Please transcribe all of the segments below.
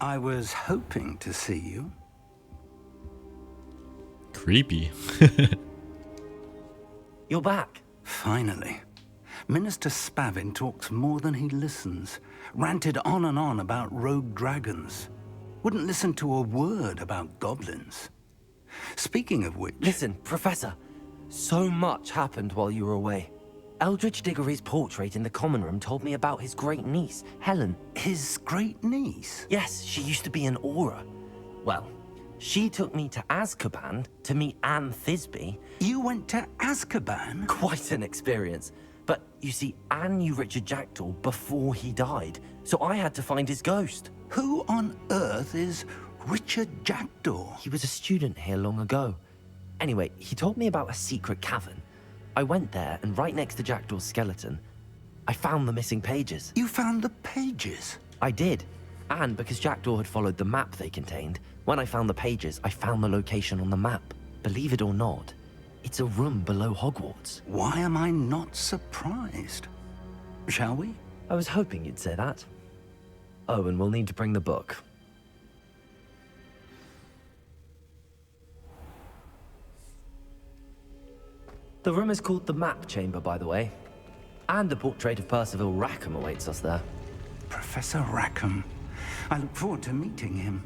I was hoping to see you. Creepy. You're back. Finally. Minister Spavin talks more than he listens. Ranted on and on about rogue dragons. Wouldn't listen to a word about goblins. Speaking of which... Listen, Professor. So much happened while you were away. Eldridge Diggory's portrait in the common room told me about his great niece, Helen. His great niece? Yes, she used to be an Auror. Well, she took me to Azkaban to meet Anne Thisbe. You went to Azkaban? Quite an experience. But you see, Anne knew Richard Jackdaw before he died, so I had to find his ghost. Who on earth is Richard Jackdaw? He was a student here long ago. Anyway, he told me about a secret cavern. I went there, and right next to Jackdaw's skeleton, I found the missing pages. You found the pages? I did. And because Jackdaw had followed the map they contained, when I found the pages, I found the location on the map. Believe it or not, it's a room below Hogwarts. Why am I not surprised? Shall we? I was hoping you'd say that. Oh, and we'll need to bring the book. The room is called the Map Chamber, by the way. And the portrait of Percival Rackham awaits us there. Professor Rackham. I look forward to meeting him.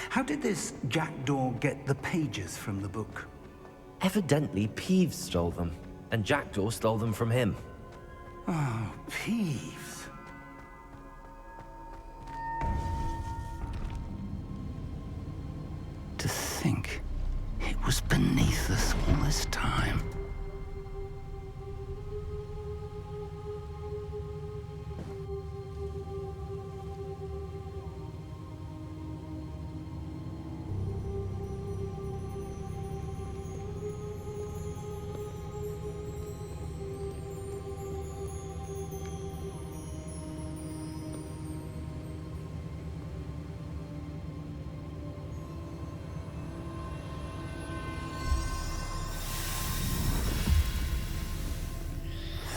How did this Jackdaw get the pages from the book? Evidently, Peeves stole them, and Jackdaw stole them from him. Oh, Peeves. To think it was beneath us all this time.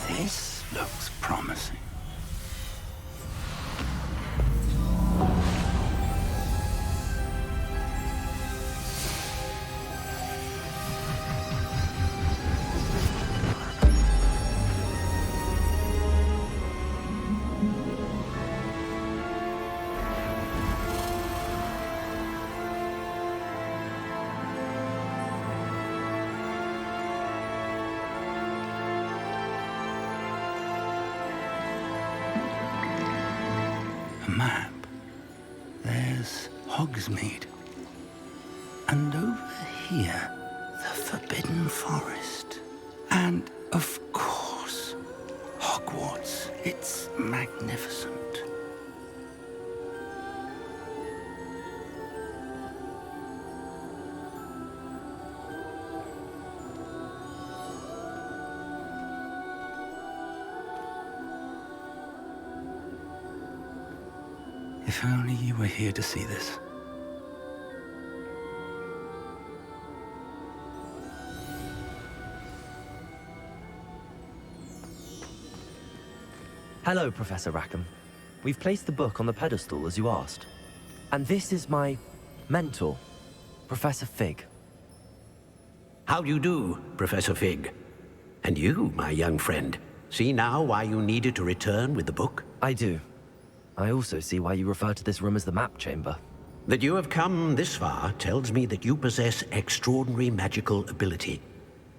This looks promising. Map. There's Hogsmeade. And over here, the Forbidden Forest. And, of course, Hogwarts. It's magnificent. If only you were here to see this. Hello, Professor Rackham. We've placed the book on the pedestal, as you asked. And this is my mentor, Professor Fig. How do you do, Professor Fig? And you, my young friend, see now why you needed to return with the book? I do. I also see why you refer to this room as the Map Chamber. That you have come this far tells me that you possess extraordinary magical ability,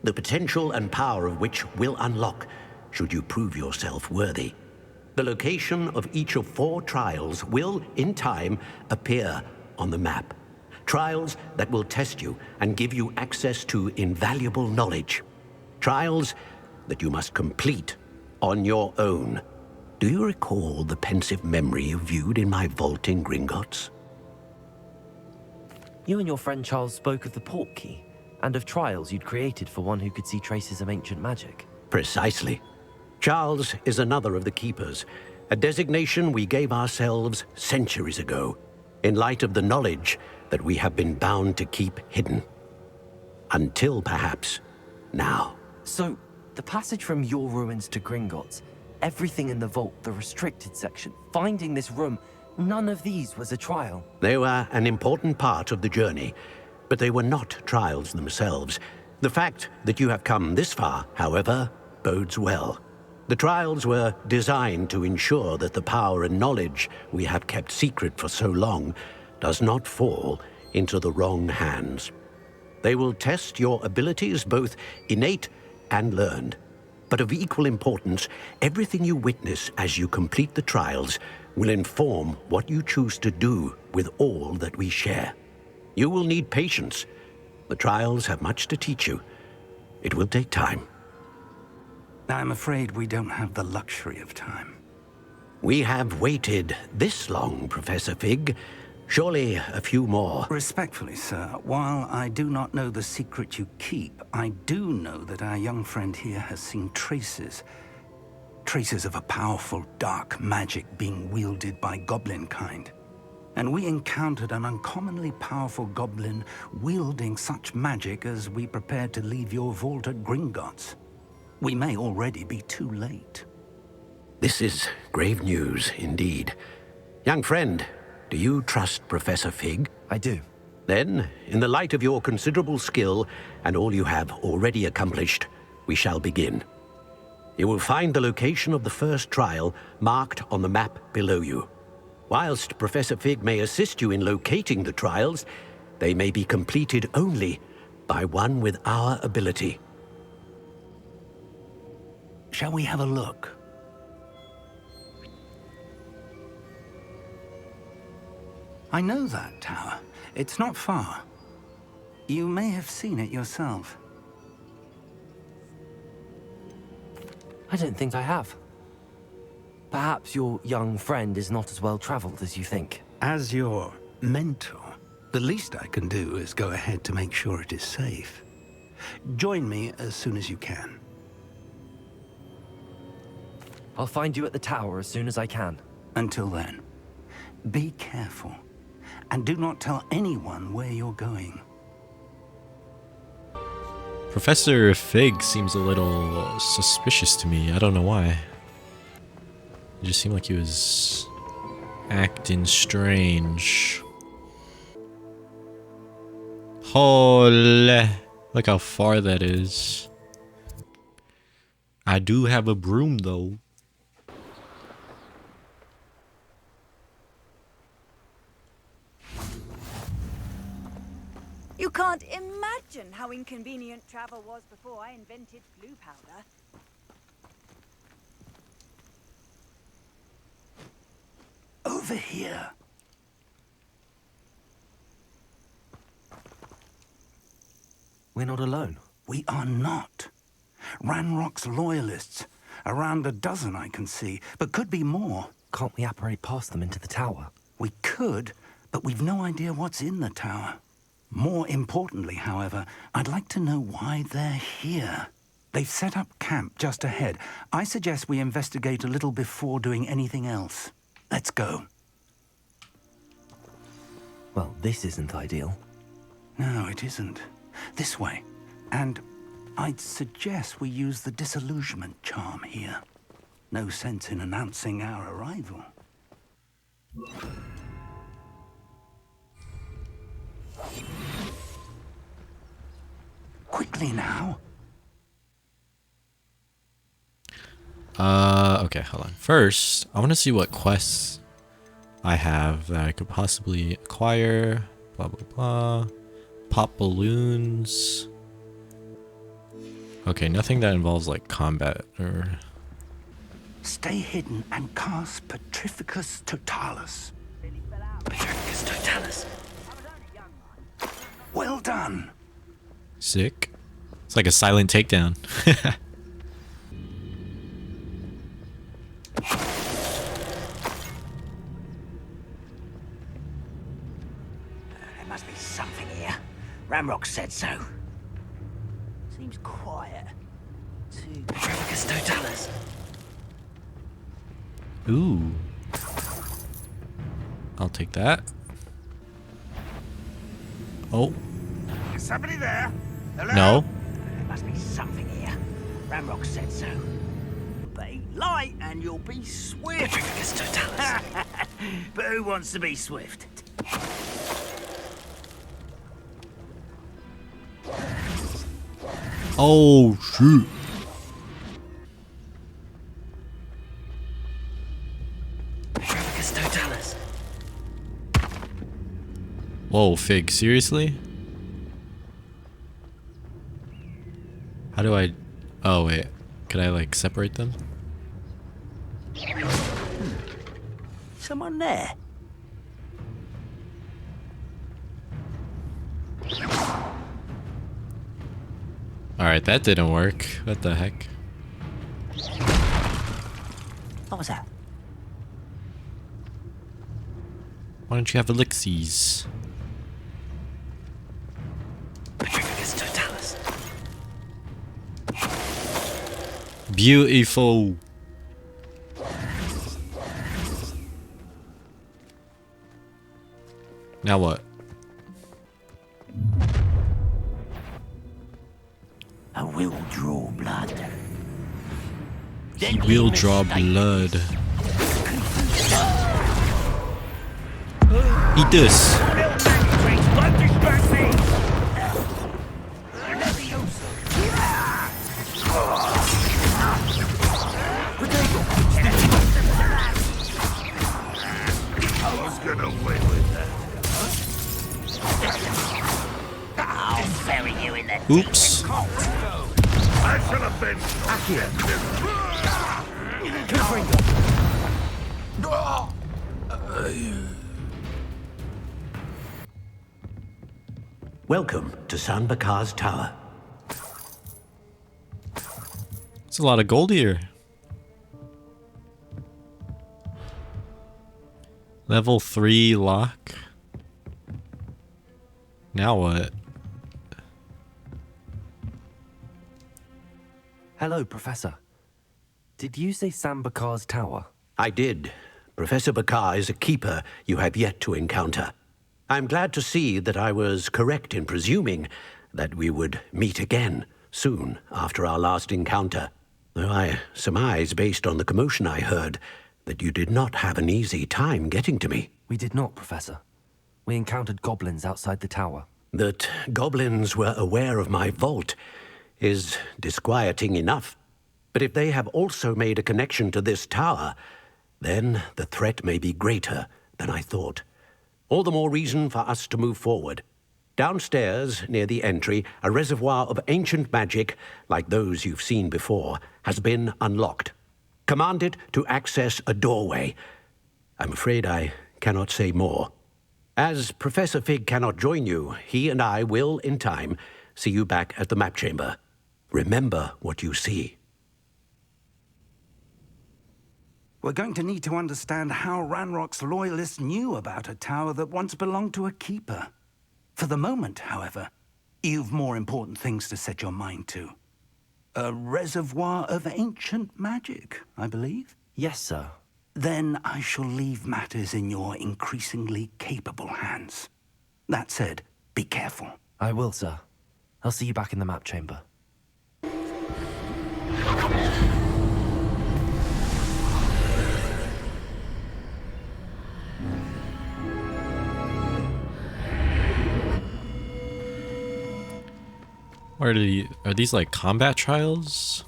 the potential and power of which will unlock should you prove yourself worthy. The location of each of 4 trials will, in time, appear on the map. Trials that will test you and give you access to invaluable knowledge. Trials that you must complete on your own. Do you recall the pensive memory you viewed in my vault in Gringotts? You and your friend Charles spoke of the Portkey, and of trials you'd created for one who could see traces of ancient magic. Precisely. Charles is another of the Keepers, a designation we gave ourselves centuries ago, in light of the knowledge that we have been bound to keep hidden. Until, perhaps, now. So, the passage from your ruins to Gringotts, everything in the vault, the restricted section, finding this room, None of these was a trial. They were an important part of the journey, but they were not trials themselves. The fact that you have come this far, however, bodes well. The trials were designed to ensure that the power and knowledge we have kept secret for so long does not fall into the wrong hands. They will test your abilities, both innate and learned. But of equal importance, everything you witness as you complete the trials will inform what you choose to do with all that we share. You will need patience. The trials have much to teach you. It will take time. I'm afraid we don't have the luxury of time. We have waited this long, Professor Fig. Surely a few more. Respectfully, sir, while I do not know the secret you keep, I do know that our young friend here has seen traces. Traces of a powerful dark magic being wielded by goblin kind. And we encountered an uncommonly powerful goblin wielding such magic as we prepared to leave your vault at Gringotts. We may already be too late. This is grave news indeed. Young friend, do you trust Professor Fig? I do. Then, in the light of your considerable skill and all you have already accomplished, we shall begin. You will find the location of the first trial marked on the map below you. Whilst Professor Fig may assist you in locating the trials, they may be completed only by one with our ability. Shall we have a look? I know that tower. It's not far. You may have seen it yourself. I don't think I have. Perhaps your young friend is not as well traveled as you think. As your mentor, the least I can do is go ahead to make sure it is safe. Join me as soon as you can. I'll find you at the tower as soon as I can. Until then, be careful. And do not tell anyone where you're going. Professor Fig seems a little suspicious to me. I don't know why. It just seemed like he was acting strange. Holy. Look how far that is. I do have a broom though. You can't imagine how inconvenient travel was before I invented blue powder. Over here. We're not alone. We are not. Ranrock's loyalists. Around a dozen I can see, but could be more. Can't we apparate past them into the tower? We could, but we've no idea what's in the tower. More importantly, however, I'd like to know why they're here. They've set up camp just ahead. I suggest we investigate a little before doing anything else. Let's go. Well, this isn't ideal. No, it isn't. This way. And I'd suggest we use the disillusionment charm here. No sense in announcing our arrival. Quickly now. Okay, hold on. First, I want to see what quests I have that I could possibly acquire. Blah, blah, blah. Pop balloons. Okay, nothing that involves like combat or... Stay hidden and cast Petrificus Totalis. Petrificus Totalis. Well done. Sick. It's like a silent takedown. There must be something here. Ramrock said so. Seems quiet. Too Petrificus Totalis. Ooh. I'll take that. Oh. Is somebody there? Hello? No. There must be something here. Ramrock said so. Be light and you'll be swift. Petrificus Totalis. But who wants to be swift? Oh, shoot. Whoa, Fig, seriously? How do I... Oh, wait. Could I, like, separate them? Someone there? Alright, that didn't work. What the heck? What was that? Why don't you have elixirs? Beautiful. Now what? I will draw blood. He will draw blood. Eat this. Don't distract me! I was gonna win with that. I'll bury you in that. Oops. I should have been. Welcome to San Bakar's Tower. It's a lot of gold here. Level 3 lock. Now what? Hello, Professor. Did you say Sam Bakar's tower? I did. Professor Bakar is a keeper you have yet to encounter. I'm glad to see that I was correct in presuming that we would meet again soon after our last encounter. Though I surmise, based on the commotion I heard, that you did not have an easy time getting to me. We did not, Professor. We encountered goblins outside the tower. That goblins were aware of my vault is disquieting enough. But if they have also made a connection to this tower, then the threat may be greater than I thought. All the more reason for us to move forward. Downstairs, near the entry, a reservoir of ancient magic, like those you've seen before, has been unlocked. Command it to access a doorway. I'm afraid I cannot say more. As Professor Fig cannot join you, he and I will, in time, see you back at the map chamber. Remember what you see. We're going to need to understand how Ranrock's loyalists knew about a tower that once belonged to a keeper. For the moment, however, you've more important things to set your mind to. A reservoir of ancient magic, I believe? Yes, sir. Then I shall leave matters in your increasingly capable hands. That said, be careful. I will, sir. I'll see you back in the map chamber. Are these like combat trials?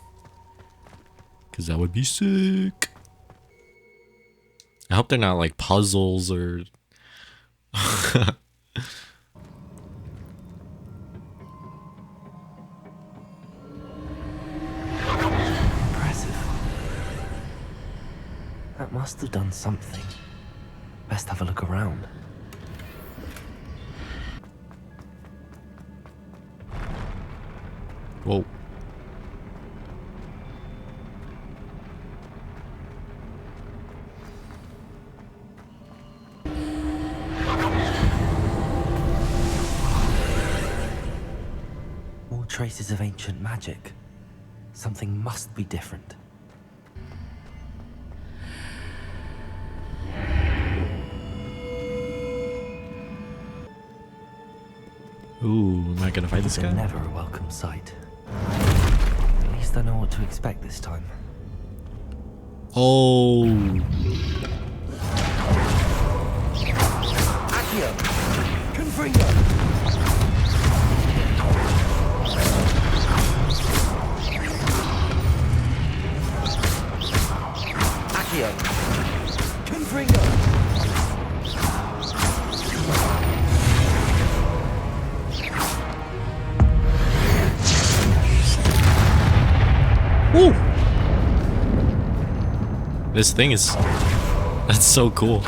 Because that would be sick. I hope they're not like puzzles or... Impressive. That must have done something. Best have a look around. Whoa. More traces of ancient magic. Something must be different. Ooh, am I gonna fight this guy? Never a welcome sight. At least I know what to expect this time. Oh. Accio! Confringo! Accio! Confringo! Woo! This thing is... That's so cool.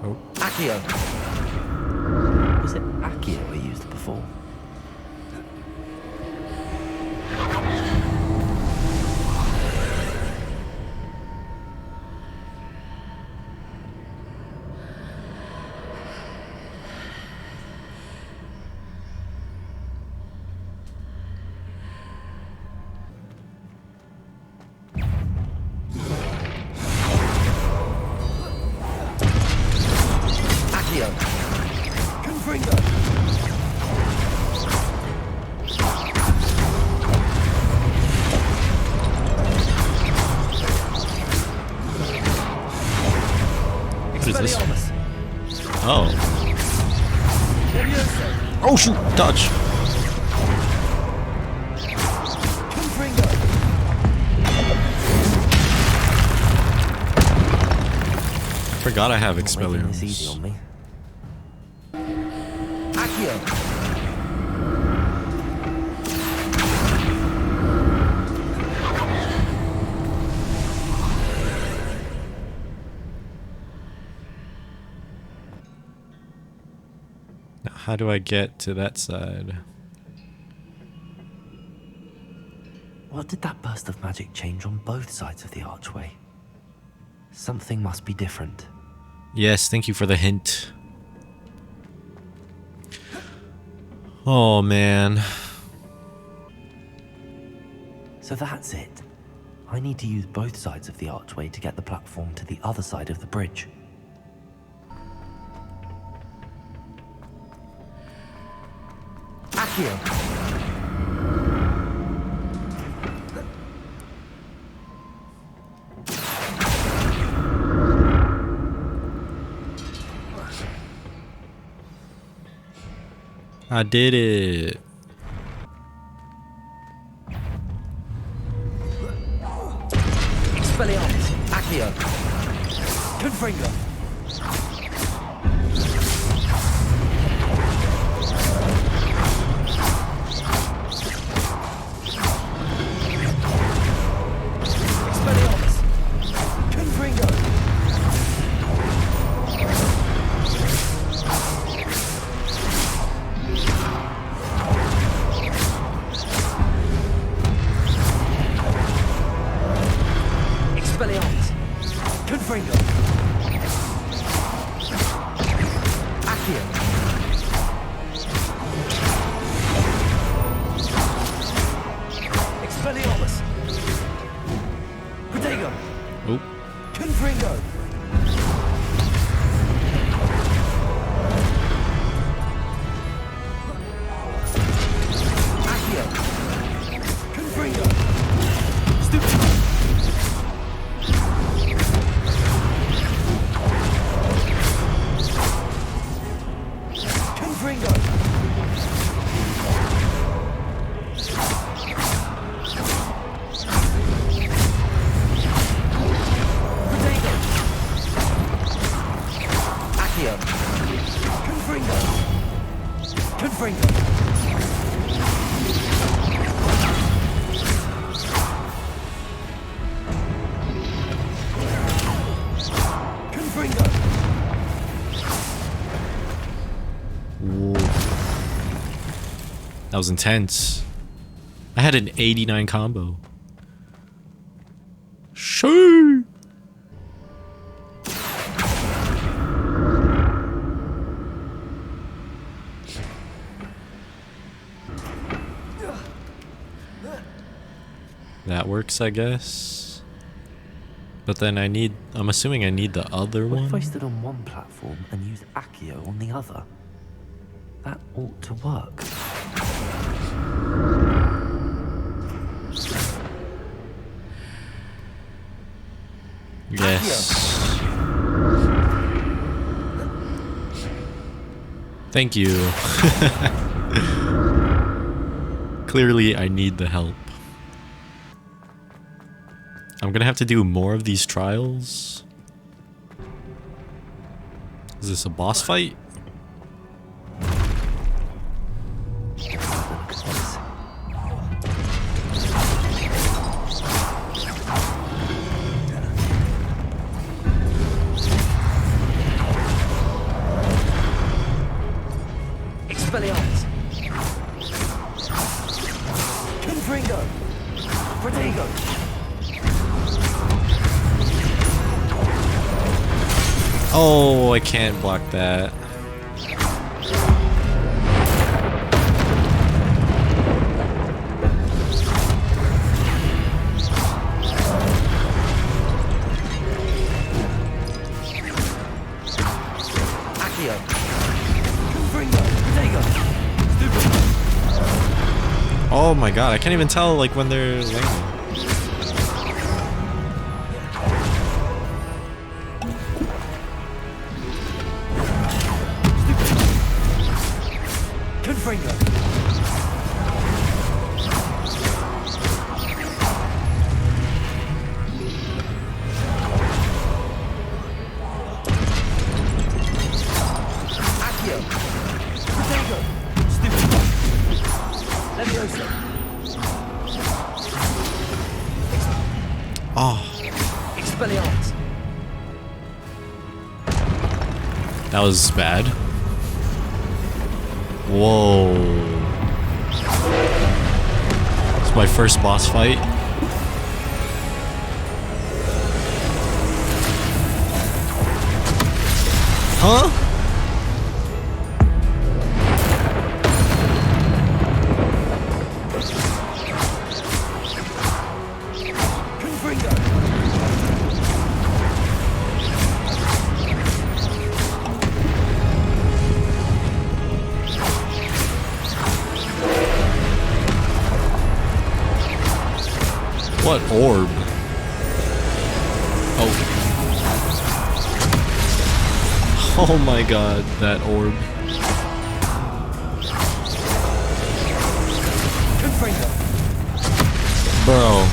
Oh. Accio! Was it Accio I used before? Accio! Confringo! What is this? Expelliarmus! Oh. Oh shoot! Dodge! Confringo! Forgot I have Not making this easy Expelliarmus. on me. Accio! Now, how do I get to that side? What did that burst of magic change on both sides of the archway? Something must be different. Yes, thank you for the hint. Oh man. So that's it. I need to use both sides of the archway to get the platform to the other side of the bridge. Accio! I did it. Expelliarmus! Accio! Confringo! Expelliarmus! Confringo! Expelliarmus! Confringo! Accio! Expelliarmus! Protego! Oh. Confringo! Accio! Confringo! Stupid! Confringo! Protego! Accio! Confringo! Confringo! Confringo! Whoa. That was intense. I had an 89 combo. Shoo! That works, I guess. But then I'm assuming I need the other What if I one? stood on one platform and used Accio on the other? That ought to work. Yes. Thank you. Clearly, I need the help. I'm gonna have to do more of these trials. Is this a boss fight? Expelliarmus. Confringo. Protego. Oh, I can't block that. Accio. Confringo. Protego. Stupid. Oh my god, I can't even tell like when they're landing. Confringo. Accio. Protego. Stupid. Leviosa. Oh, Expelliarmus. that was bad. Whoa. It's my first boss fight. Huh? Confringo. What orb? Oh. Oh my god, that orb. Confringo. Bro.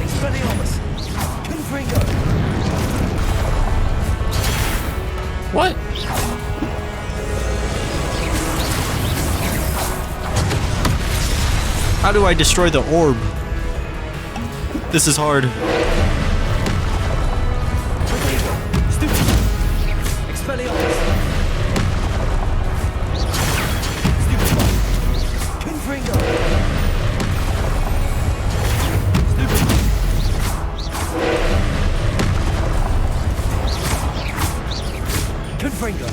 Expelliarmus. Confringo. What? How do I destroy the orb? This is hard. Protego. Stupid. Expelliarmus. Stupid. Confringo. Stupid. Confringo.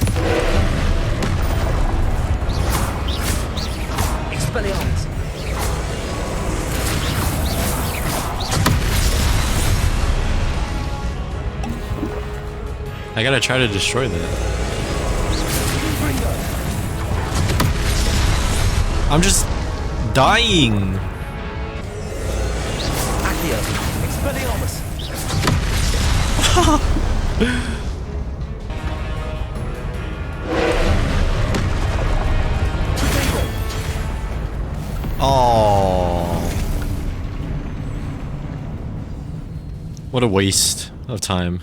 Expelliarmus. I gotta try to destroy that. Confringo. I'm just dying. Accio. Expelliarmus. Protego. Oh. What a waste of time.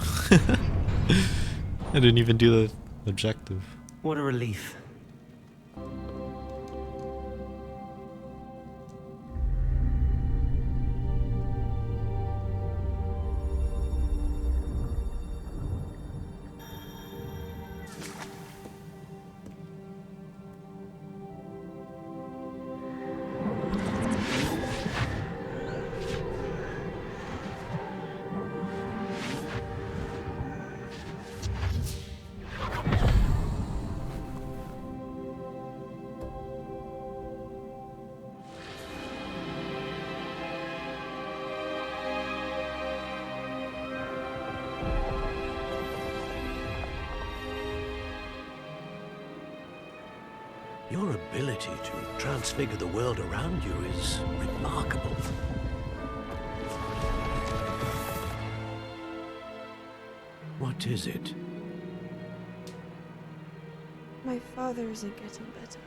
I didn't even do the objective. What a relief. Your ability to transfigure the world around you is remarkable. What is it? My father isn't getting better.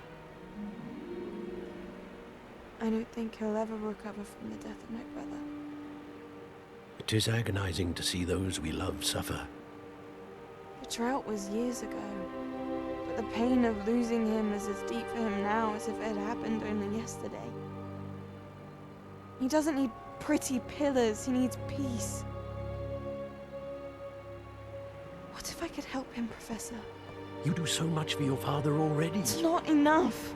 I don't think he'll ever recover from the death of my brother. It is agonizing to see those we love suffer. The drought was years ago, but the pain of losing him is as deep for him now as if it had happened only yesterday. He doesn't need pretty pillars, he needs peace. What if I could help him, Professor? You do so much for your father already. It's not enough.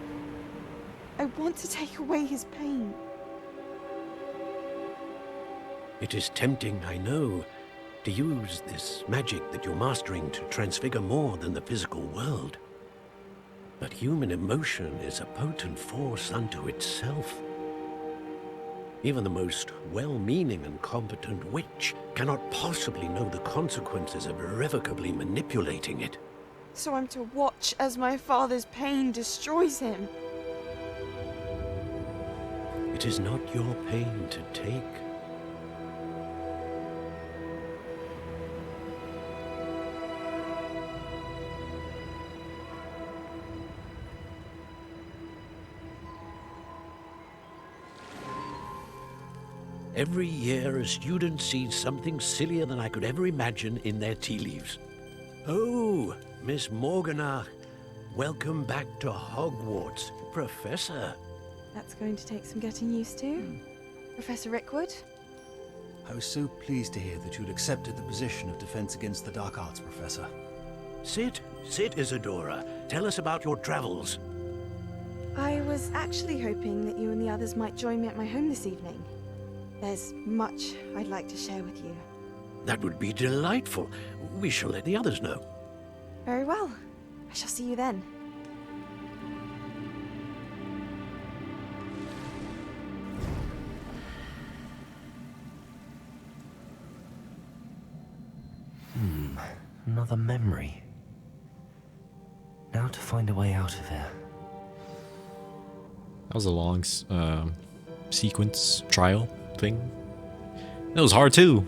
I want to take away his pain. It is tempting, I know, to use this magic that you're mastering to transfigure more than the physical world. But human emotion is a potent force unto itself. Even the most well-meaning and competent witch cannot possibly know the consequences of irrevocably manipulating it. So I'm to watch as my father's pain destroys him. It is not your pain to take. Every year, a student sees something sillier than I could ever imagine in their tea leaves. Oh, Miss Morganach, welcome back to Hogwarts, Professor. That's going to take some getting used to. Professor Rickwood? I was so pleased to hear that you'd accepted the position of Defense Against the Dark Arts, Professor. Sit, Isadora. Tell us about your travels. I was actually hoping that you and the others might join me at my home this evening. There's much I'd like to share with you. That would be delightful. We shall let the others know. Very well. I shall see you then. Another memory. Now to find a way out of here. That was a long sequence trial thing. That was hard too.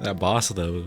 That boss though.